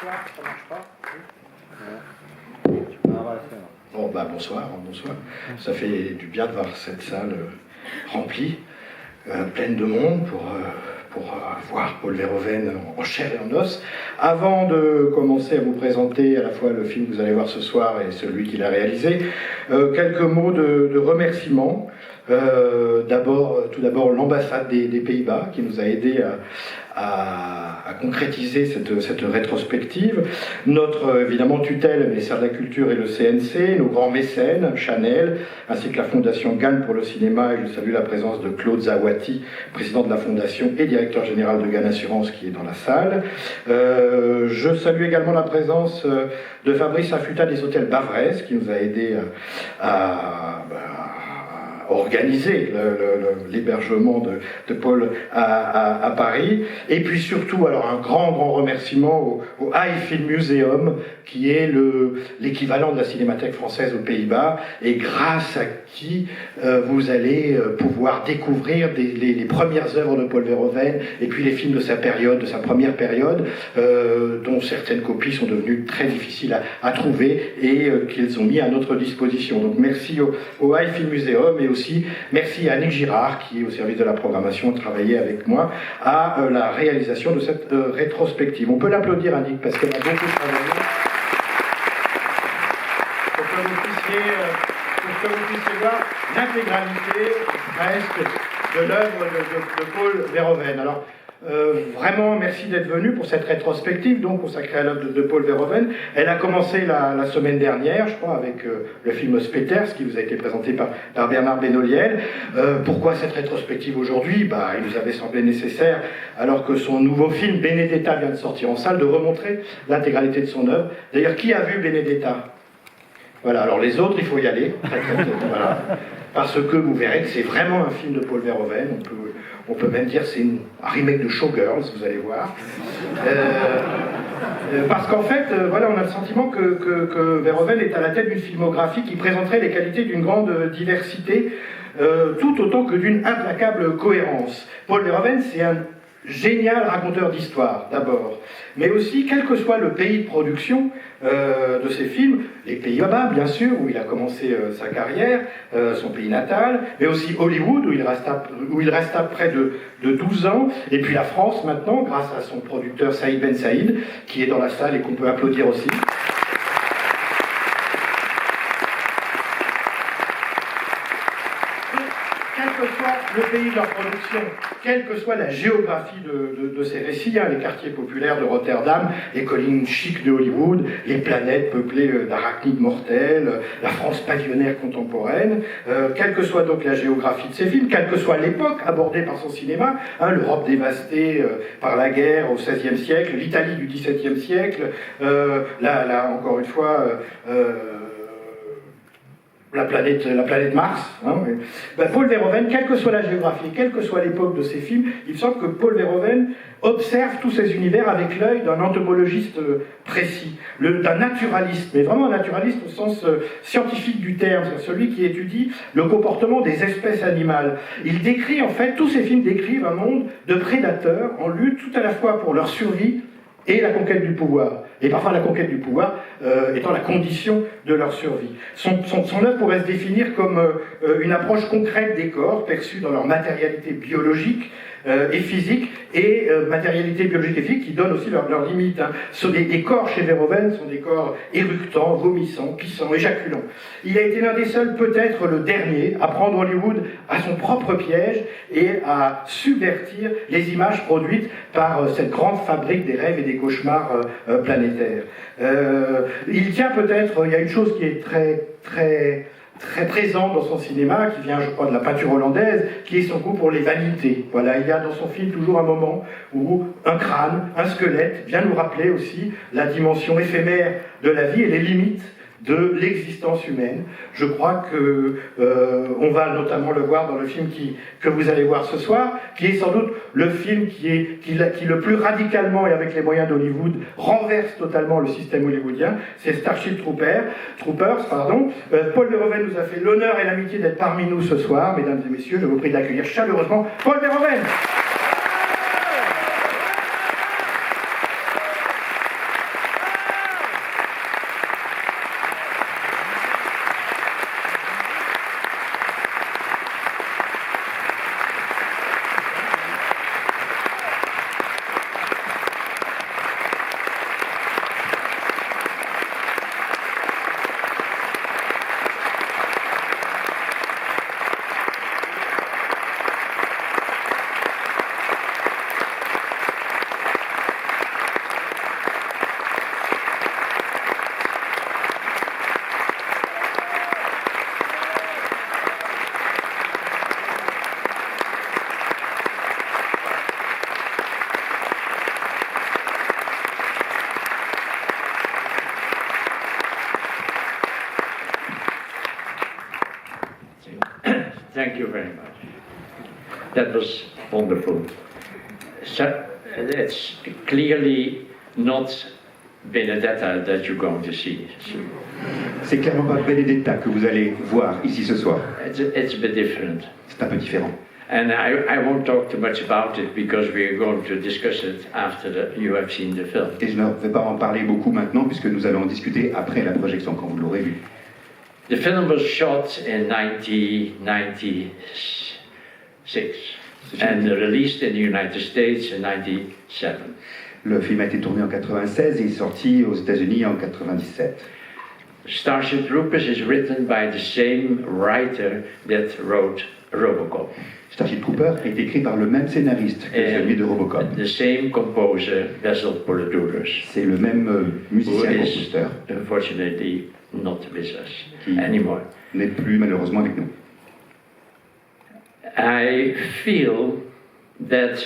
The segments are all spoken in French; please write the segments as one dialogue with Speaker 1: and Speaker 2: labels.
Speaker 1: Bonsoir, ça marche pas.
Speaker 2: Bon, bah bonsoir. Ça fait du bien de voir cette salle remplie, pleine de monde pour voir Paul Verhoeven en chair et en os. Avant de commencer à vous présenter à la fois le film que vous allez voir ce soir et celui qu'il a réalisé, quelques mots de remerciement. Tout d'abord l'ambassade des Pays-Bas qui nous a aidés à concrétiser cette rétrospective. Notre, évidemment, tutelle, le ministère de la Culture et le CNC, nos grands mécènes, Chanel, ainsi que la Fondation Ghan pour le cinéma, et je salue la présence de Claude Zawati, président de la Fondation et directeur général de Ghan Assurance, qui est dans la salle. Je salue également la présence de Fabrice Affuta des hôtels Bavrez, qui nous a aidés à organiser l'hébergement de Paul à Paris. Et puis surtout, alors un grand remerciement au High Film Museum, qui est l'équivalent de la Cinémathèque française aux Pays-Bas, et grâce à qui vous allez pouvoir découvrir les premières œuvres de Paul Verhoeven, et puis les films de sa période, de sa première période, dont certaines copies sont devenues très difficiles à trouver, et qu'ils ont mis à notre disposition. Donc merci au High Film Museum, et aussi merci à Annick Girard, qui est au service de la programmation, travaillé avec moi à la réalisation de cette rétrospective. On peut l'applaudir, Annick, parce qu'elle a beaucoup travaillé pour que vous puissiez voir l'intégralité presque de l'œuvre de Paul Verhoeven. Alors, vraiment, merci d'être venu pour cette rétrospective, donc consacrée à l'œuvre de Paul Verhoeven. Elle a commencé la semaine dernière, je crois, avec le film Spéters, qui vous a été présenté par Bernard Benoliel. Pourquoi cette rétrospective aujourd'hui ? Il nous avait semblé nécessaire, alors que son nouveau film Benedetta vient de sortir en salle, de remontrer l'intégralité de son œuvre. D'ailleurs, qui a vu Benedetta ? Voilà, alors les autres, il faut y aller, très vite, voilà, parce que vous verrez que c'est vraiment un film de Paul Verhoeven. On peut même dire que c'est un remake de Showgirls, vous allez voir. Parce qu'en fait, voilà, on a le sentiment que Verhoeven est à la tête d'une filmographie qui présenterait les qualités d'une grande diversité, tout autant que d'une implacable cohérence. Paul Verhoeven, c'est un génial raconteur d'histoire, d'abord, mais aussi, quel que soit le pays de production de ses films, les Pays-Bas, bien sûr, où il a commencé sa carrière, son pays natal, mais aussi Hollywood, où il resta près de 12 ans, et puis la France maintenant, grâce à son producteur Saïd Ben Saïd, qui est dans la salle et qu'on peut applaudir aussi. Le pays de leur production, quelle que soit la géographie de ces récits, les quartiers populaires de Rotterdam, les collines chics de Hollywood, les planètes peuplées d'arachnides mortels, la France pavillonnaire contemporaine, quelle que soit donc la géographie de ces films, quelle que soit l'époque abordée par son cinéma, l'Europe dévastée par la guerre au XVIe siècle, l'Italie du XVIIe siècle, encore une fois, la planète Mars. Paul Verhoeven, quelle que soit la géographie, quelle que soit l'époque de ses films, il me semble que Paul Verhoeven observe tous ces univers avec l'œil d'un entomologiste précis, d'un naturaliste, mais vraiment un naturaliste au sens scientifique du terme, c'est-à-dire celui qui étudie le comportement des espèces animales. Il décrit, en fait, tous ces films décrivent un monde de prédateurs en lutte tout à la fois pour leur survie et la conquête du pouvoir. Et parfois la conquête du pouvoir étant la condition de leur survie. Son œuvre pourrait se définir comme une approche concrète des corps, perçus dans leur matérialité biologique et physique, et matérialité biologique et physique qui donnent aussi leurs limites. Les corps chez Verhoeven sont des corps éructants, vomissants, pissants, éjaculants. Il a été l'un des seuls, peut-être le dernier, à prendre Hollywood à son propre piège et à subvertir les images produites par cette grande fabrique des rêves et des cauchemars planétaires. Il tient peut-être, il y a une chose qui est très présente dans son cinéma, qui vient, je crois, de la peinture hollandaise, qui est son goût pour les vanités. Voilà, il y a dans son film toujours un moment où un crâne, un squelette, vient nous rappeler aussi la dimension éphémère de la vie et les limites de l'existence humaine. Je crois que on va notamment le voir dans le film que vous allez voir ce soir, qui est sans doute le film qui le plus radicalement et avec les moyens d'Hollywood renverse totalement le système hollywoodien. C'est Starship Troopers. Paul Verhoeven nous a fait l'honneur et l'amitié d'être parmi nous ce soir. Mesdames et messieurs, je vous prie d'accueillir chaleureusement Paul Verhoeven.
Speaker 1: you very much. That was wonderful. So, it's clearly not Benedetta that you're going to see.
Speaker 3: C'est clairement pas Benedetta que vous allez voir ici ce soir.
Speaker 1: It's a bit different.
Speaker 3: C'est un peu différent.
Speaker 1: And I won't talk too much about it because we're going to discuss it after you have seen the film.
Speaker 3: Et je ne vais pas en parler beaucoup maintenant puisque nous allons en discuter après la projection quand vous l'aurez vu.
Speaker 1: The film was shot in 1996 and released in the United States in 1997.
Speaker 3: Le film a été tourné en 96 et est sorti aux États-Unis en 97.
Speaker 1: Starship Troopers is written by the same writer that wrote Robocop.
Speaker 3: Starship Trooper est écrit par le même scénariste que celui de Robocop.
Speaker 1: The same composer, Basil Poledouris.
Speaker 3: C'est le même musicien-compositeur.
Speaker 1: Unfortunately, not with us anymore.
Speaker 3: N'est plus malheureusement avec nous.
Speaker 1: I feel that,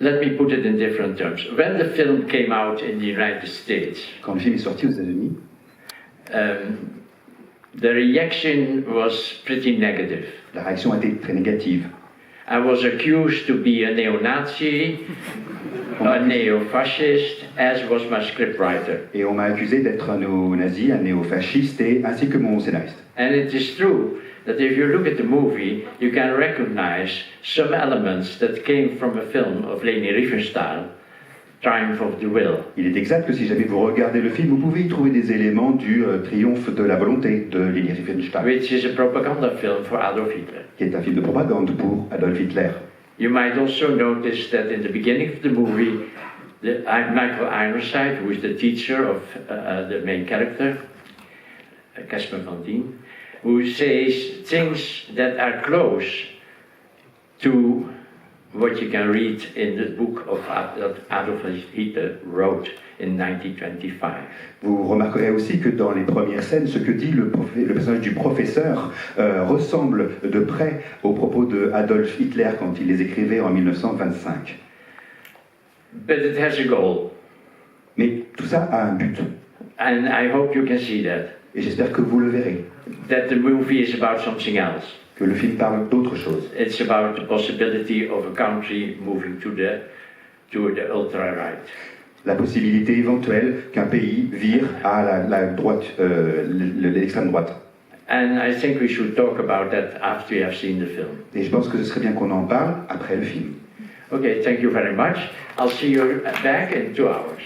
Speaker 1: let me put it in different terms. When the film came out in the United States,
Speaker 3: Quand le film est sorti aux États-Unis,
Speaker 1: the reaction was pretty negative.
Speaker 3: la réaction a été très négative.
Speaker 1: I was accused to be a neo-Nazi, a neo-fascist, as was my scriptwriter.
Speaker 3: Et on m'a accusé d'être un néo-nazi, un néo-fasciste, ainsi que mon scénariste.
Speaker 1: And it is true that if you look at the movie, you can recognize some elements that came from a film of Leni Riefenstahl, Triumph of the Will.
Speaker 3: Il est exact que si jamais vous regardez le film, vous pouvez y trouver des éléments du triomphe de la volonté de Leni Riefenstahl,
Speaker 1: Which is a propaganda film for Adolf Hitler.
Speaker 3: qui est un film de propagande pour Adolf Hitler.
Speaker 1: You might also notice that in the beginning of the movie, Michael Ironside, who is the teacher of the main character, Caspar Van Dien, who says things that are close to what you can read in the book of Adolf Hitler wrote in 1925.
Speaker 3: Vous remarquerez aussi que dans les premières scènes, ce que dit le personnage du professeur ressemble de près aux propos de Adolf Hitler quand il les écrivait en 1925.
Speaker 1: But it has a goal.
Speaker 3: Mais tout ça a un but.
Speaker 1: And I hope you can see that.
Speaker 3: Et j'espère que vous le verrez.
Speaker 1: That the movie is about something else.
Speaker 3: Que le film parle d'autre chose.
Speaker 1: It's about the possibility of a country moving to the ultra-right.
Speaker 3: La possibilité éventuelle qu'un pays vire à la droite, l'extrême droite.
Speaker 1: And I think we should talk about that after you have seen the film.
Speaker 3: Et je pense que ce serait bien qu'on en parle après le film.
Speaker 1: Okay, thank you very much. I'll see you back in 2 hours.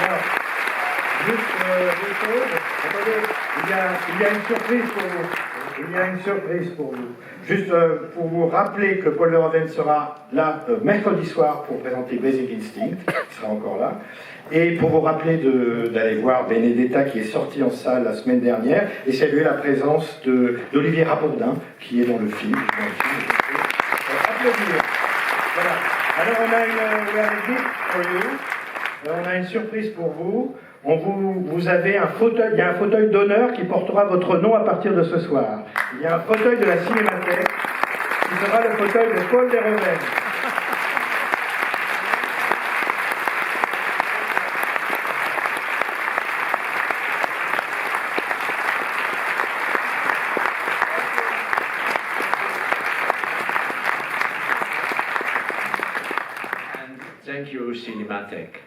Speaker 2: Alors, juste deux choses. Attendez, il y a une surprise pour vous. Il y a une surprise pour vous. Juste pour vous rappeler que Paul Verhoeven sera là mercredi soir pour présenter Basic Instinct, il sera encore là. Et pour vous rappeler d'aller voir Benedetta qui est sorti en salle la semaine dernière et saluer la présence d'Olivier Rabourdin qui est dans le film. Applaudir. Voilà. Alors on a une surprise pour vous. Vous avez un fauteuil, il y a un fauteuil d'honneur qui portera votre nom à partir de ce soir. Il y a un fauteuil de la Cinémathèque qui sera le fauteuil de Paul Verhoeven.
Speaker 1: And thank you, Cinematheque.